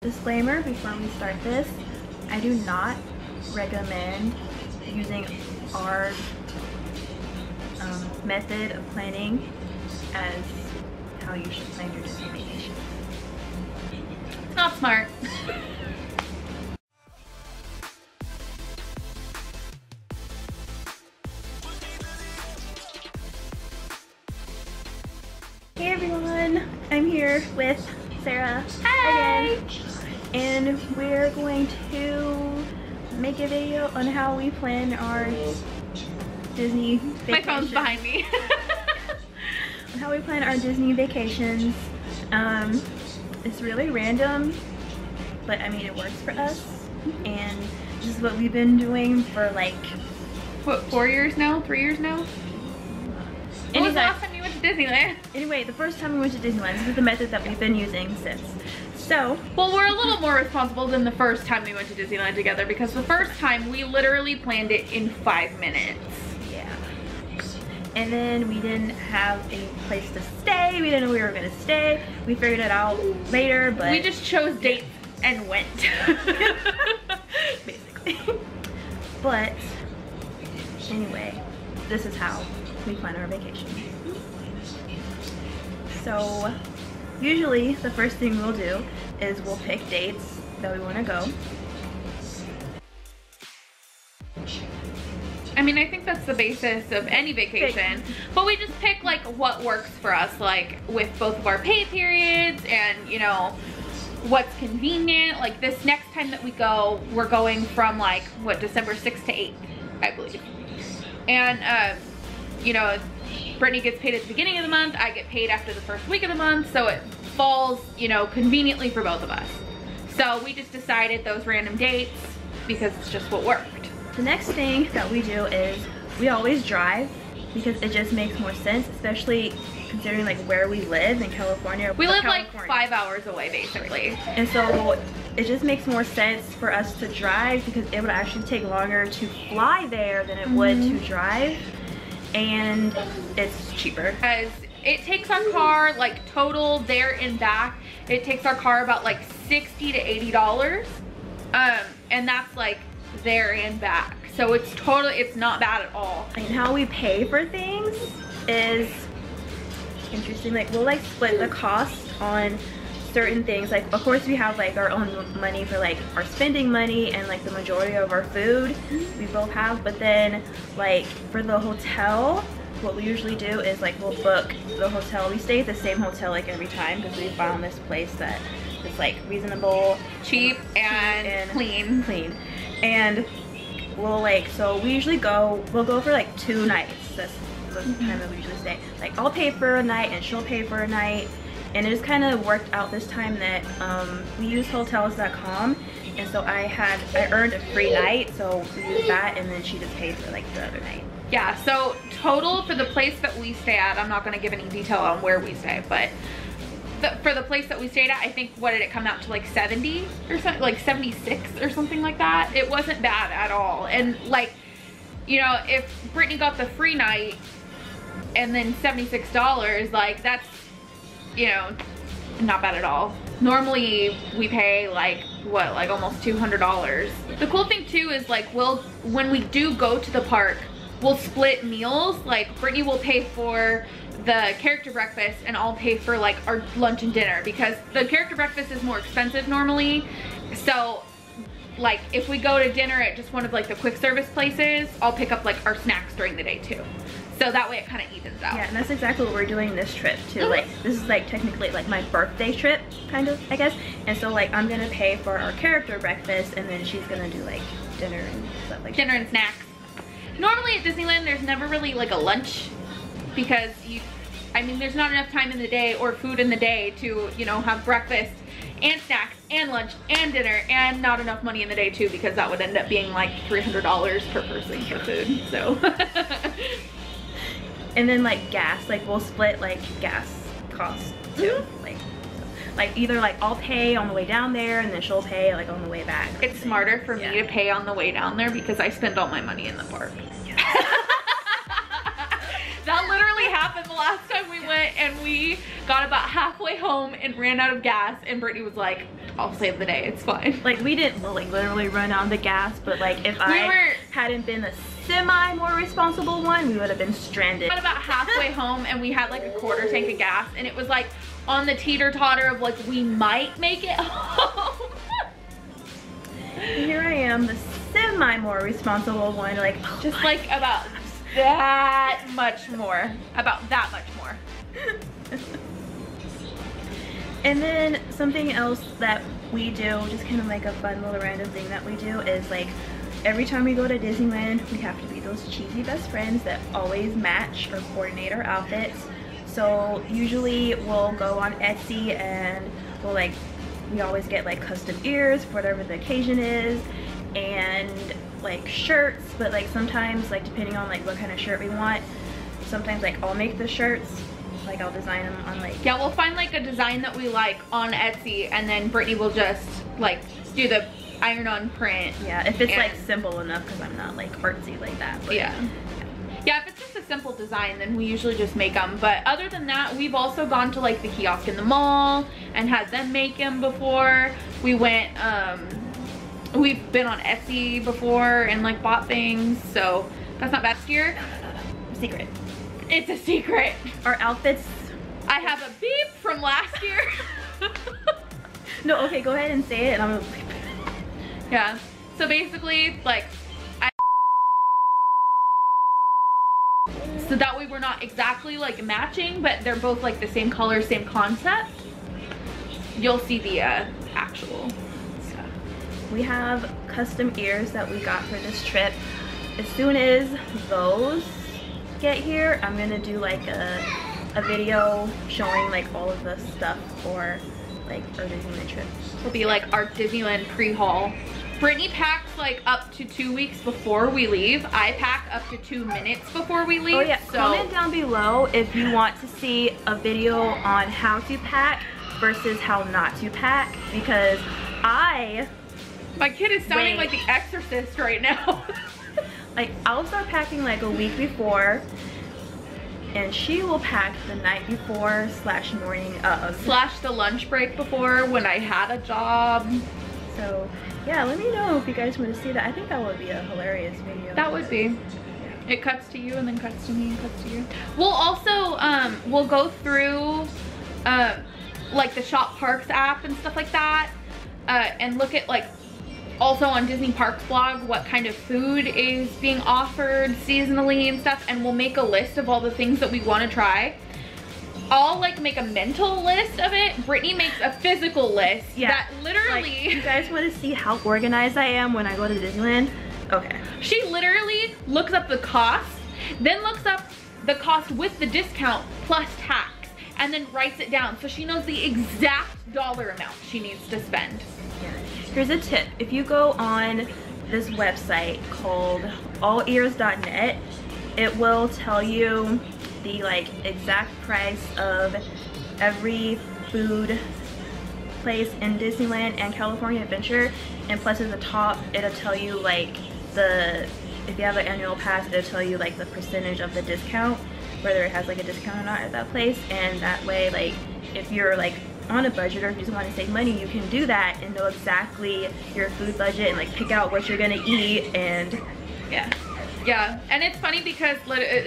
Disclaimer before we start this, I do not recommend using our method of planning as how you should plan your Disney vacation. It's not smart. Hey everyone, I'm here with Sarah. Hi! Again. And we're going to make a video on how we plan our Disney vacation. My phone's behind me. On how we plan our Disney vacations. It's really random, but I mean it works for us. And this is what we've been doing for like, what, 4 years now? 3 years now? When was the last time you went to Disneyland? Anyway, the first time we went to Disneyland, this is the method that we've been using since. So, well, we're a little more responsible than the first time we went to Disneyland together, because the first time we literally planned it in 5 minutes. Yeah. And then we didn't have a place to stay. We didn't know we were gonna stay. We figured it out later, but we just chose dates and went. Basically. But anyway, this is how we plan our vacation. So usually the first thing we'll do is we'll pick dates that we want to go. I mean, I think that's the basis of any vacation, but we just pick like what works for us, like with both of our pay periods and, you know, what's convenient. Like this next time that we go, we're going from like, what, December 6th to 8th, I believe. And, you know, Brittany gets paid at the beginning of the month, I get paid after the first week of the month, so it falls, you know, conveniently for both of us. So we just decided those random dates because it's just what worked. The next thing that we do is we always drive because it just makes more sense, especially considering like where we live in California. We live like 5 hours away basically. And so it just makes more sense for us to drive because it would actually take longer to fly there than it would to drive. And it's cheaper. Because it takes our car, like total there and back, it takes our car about like $60 to $80. And that's like there and back. So it's totally, it's not bad at all. And how we pay for things is interesting. Like we'll like split the cost on certain things. Like of course we have like our own money for like our spending money and like the majority of our food we both have, but then like for the hotel, what we usually do is like we'll book the hotel. We stay at the same hotel like every time because we found this place that is like reasonable, cheap and clean. And we'll like, so we usually go, we'll go for like 2 nights. That's the time that we usually stay. Like I'll pay for a night and she'll pay for a night. And it just kind of worked out this time that we use hotels.com, and so I earned a free night, so we used that, and then she just paid for like the other night. Yeah, so total for the place that we stay at, I'm not going to give any detail on where we stay, but for the place that we stayed at, I think, what did it come out to, like 70 or something, like 76 or something like that? It wasn't bad at all. And like, you know, if Brittany got the free night and then $76, like that's, you know, not bad at all. Normally we pay like what, like almost $200. The cool thing too is like when we do go to the park, we'll split meals. Like Brittany will pay for the character breakfast and I'll pay for like our lunch and dinner, because the character breakfast is more expensive normally. So like if we go to dinner at just one of like the quick service places, I'll pick up like our snacks during the day too. So that way it kind of evens out. Yeah, and that's exactly what we're doing this trip too. Like this is like technically like my birthday trip, kind of, I guess. And so like I'm gonna pay for our character breakfast, and then she's gonna do like dinner and stuff like dinner and snacks. Normally at Disneyland there's never really like a lunch, because I mean there's not enough time in the day or food in the day to, you know, have breakfast and snacks and lunch and dinner, and not enough money in the day too, because that would end up being like $300 per person for food. So and then like gas, like we'll split like gas costs too. Like either like I'll pay on the way down there and then she'll pay like on the way back. It's smarter for me to pay on the way down there because I spend all my money in the park. Yes. That literally happened the last time we went, and we got about halfway home and ran out of gas, and Brittany was like, I'll save the day, it's fine. Like we didn't like literally run out the gas, but like if I hadn't been a semi more responsible one, we would have been stranded. We got about halfway home and we had like a quarter tank of gas, and it was like on the teeter-totter of like we might make it home. And here I am, the semi more responsible one, like just like about that much more. About that much more. And then something else that we do, just kind of like a fun little random thing that we do, is like every time we go to Disneyland, we have to be those cheesy best friends that always match or coordinate our outfits. So usually we'll go on Etsy and we'll like, we always get like custom ears for whatever the occasion is, and like shirts, but like sometimes like depending on like what kind of shirt we want, sometimes like I'll make the shirts, like I'll design them on like, yeah, we'll find like a design that we like on Etsy, and then Brittany will just like do the iron-on print. Yeah, if it's like simple enough, because I'm not like artsy like that. But yeah, if it's just a simple design, then we usually just make them. But other than that, we've also gone to like the kiosk in the mall and had them make them before. We went, we've been on Etsy before and like bought things, so that's not bad. Here, secret. It's a secret. Our outfits. I have a beep from last year. No, okay, go ahead and say it and I'm gonna beep. Yeah, so basically, like, so that way we're not exactly like matching, but they're both like the same color, same concept. You'll see the actual stuff. We have custom ears that we got for this trip. As soon as those get here, I'm gonna do like a video showing like all of the stuff for like our Disneyland trip. It'll be like our Disneyland pre-haul. Brittany packs like up to 2 weeks before we leave. I pack up to 2 minutes before we leave. Oh yeah, so comment down below if you want to see a video on how to pack versus how not to pack, because my kid is sounding like the Exorcist right now. Like I'll start packing like a week before, and she will pack the night before slash morning of slash the lunch break before when I had a job. So yeah, let me know if you guys want to see that. I think that would be a hilarious video. That would be. Yeah. It cuts to you and then cuts to me and cuts to you. We'll also we'll go through like the Shop Parks app and stuff like that, and look at like also on Disney Parks blog what kind of food is being offered seasonally and stuff, and we'll make a list of all the things that we want to try. I'll like make a mental list of it. Brittany makes a physical list. Yeah, that literally, like, you guys want to see how organized I am when I go to Disneyland? Okay. She literally looks up the cost, then looks up the cost with the discount plus tax, and then writes it down so she knows the exact dollar amount she needs to spend. Yeah. Here's a tip. If you go on this website called allears.net, it will tell you the like exact price of every food place in Disneyland and California Adventure, and plus at the top it'll tell you like if you have an annual pass, it'll tell you like the percentage of the discount, whether it has like a discount or not at that place. And that way, like if you're like on a budget or if you just want to save money, you can do that and know exactly your food budget and like pick out what you're gonna eat. And yeah, and it's funny because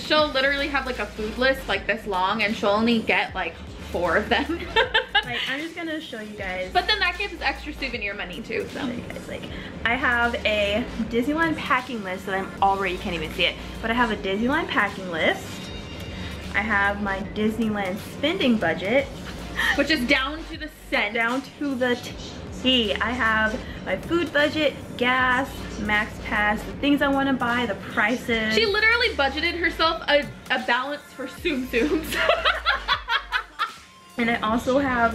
she'll literally have like a food list like this long, and she'll only get like 4 of them. Like I'm just gonna show you guys, but then that gives extra souvenir money too. So you guys, like I have a Disneyland packing list that I'm already, you can't even see it, but I have a Disneyland packing list. I have my Disneyland spending budget, which is down to the cent. Down to the T. I have my food budget, gas, max pass, the things I want to buy, the prices. She literally budgeted herself a balance for Tsum Tsums. And I also have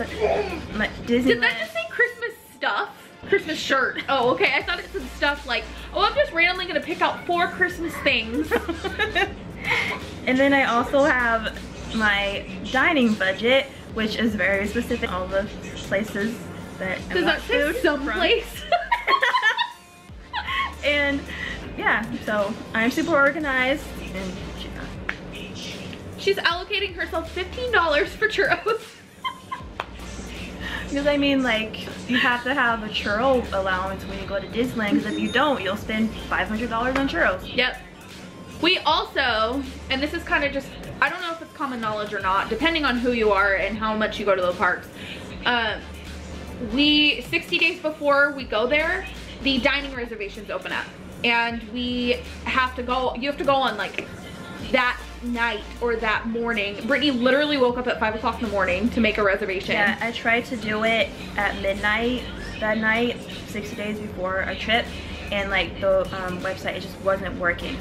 my Disneyland. Did that just say Christmas stuff? Christmas shirt. Oh, okay. I thought it said stuff like, oh, I'm just randomly gonna pick out 4 Christmas things. And then I also have my dining budget, which is very specific. All the places that does that say someplace? And yeah, so I'm super organized, and she's not. She's allocating herself $15 for churros. Because I mean, like, you have to have a churro allowance when you go to Disneyland, because if you don't, you'll spend $500 on churros. Yep. We also, and this is kind of just, I don't know if it's common knowledge or not, depending on who you are and how much you go to the parks. 60 days before we go there, the dining reservations open up. And we have to go, you have to go on like that night or that morning. Brittany literally woke up at 5 o'clock in the morning to make a reservation. Yeah, I tried to do it at midnight that night, 60 days before our trip, and like the website, it just wasn't working.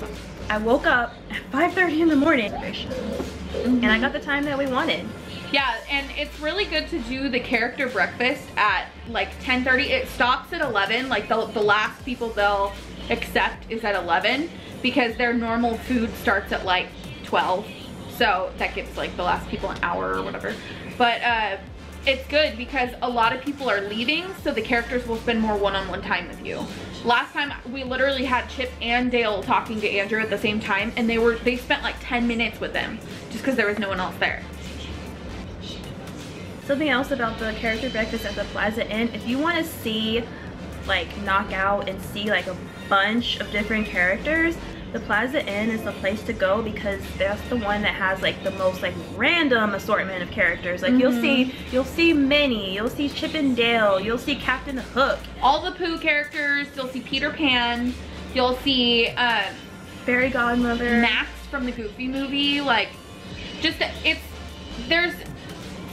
I woke up at 5:30 in the morning, and I got the time that we wanted. Yeah, and it's really good to do the character breakfast at like 10:30. It stops at 11, like the last people they'll accept is at 11, because their normal food starts at like 12. So that gives like the last people an hour or whatever. But it's good because a lot of people are leaving, so the characters will spend more one-on-one time with you. Last time we literally had Chip and Dale talking to Andrew at the same time, and they spent like 10 minutes with them just because there was no one else there. Something else about the character breakfast at the Plaza Inn, if you want to see, like, knock out and see like a bunch of different characters, the Plaza Inn is the place to go, because that's the one that has like the most like random assortment of characters. Like you'll see Minnie, you'll see Chip and Dale, you'll see Captain Hook, all the Pooh characters, you'll see Peter Pan, you'll see Fairy Godmother, Max from the Goofy movie. Like, just there's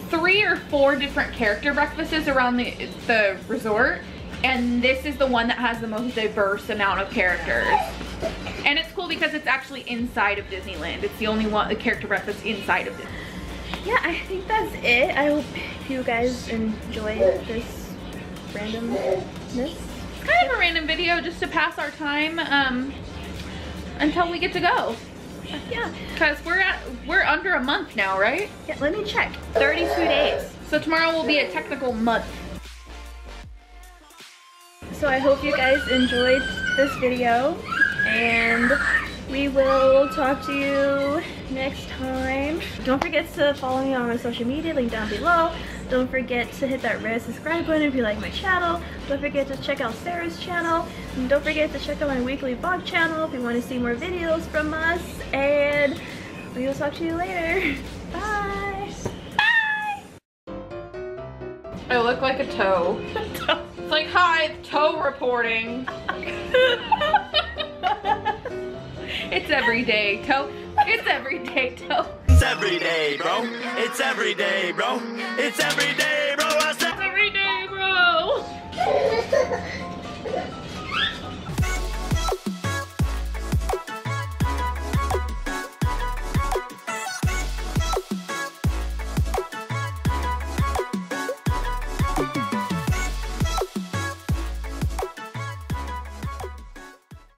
3 or 4 different character breakfasts around the resort, and this is the one that has the most diverse amount of characters. And it's cool because it's actually inside of Disneyland. It's the only one, the character breakfast inside of Disneyland. Yeah, I think that's it. I hope you guys enjoyed this randomness. It's kind of a random video just to pass our time until we get to go. Yeah, because we're under a month now, right? Yeah, let me check. 32 days. So tomorrow will be a technical month. So I hope you guys enjoyed this video, and we will talk to you next time. Don't forget to follow me on my social media, link down below. Don't forget to hit that red subscribe button if you like my channel. Don't forget to check out Sarah's channel. And don't forget to check out my weekly vlog channel if you want to see more videos from us. And we will talk to you later. Bye. Bye. I look like a toe. It's like, hi, toe reporting. It's every day, toe. It's every day, toe. It's every day, bro. It's every day, bro. It's every day, bro.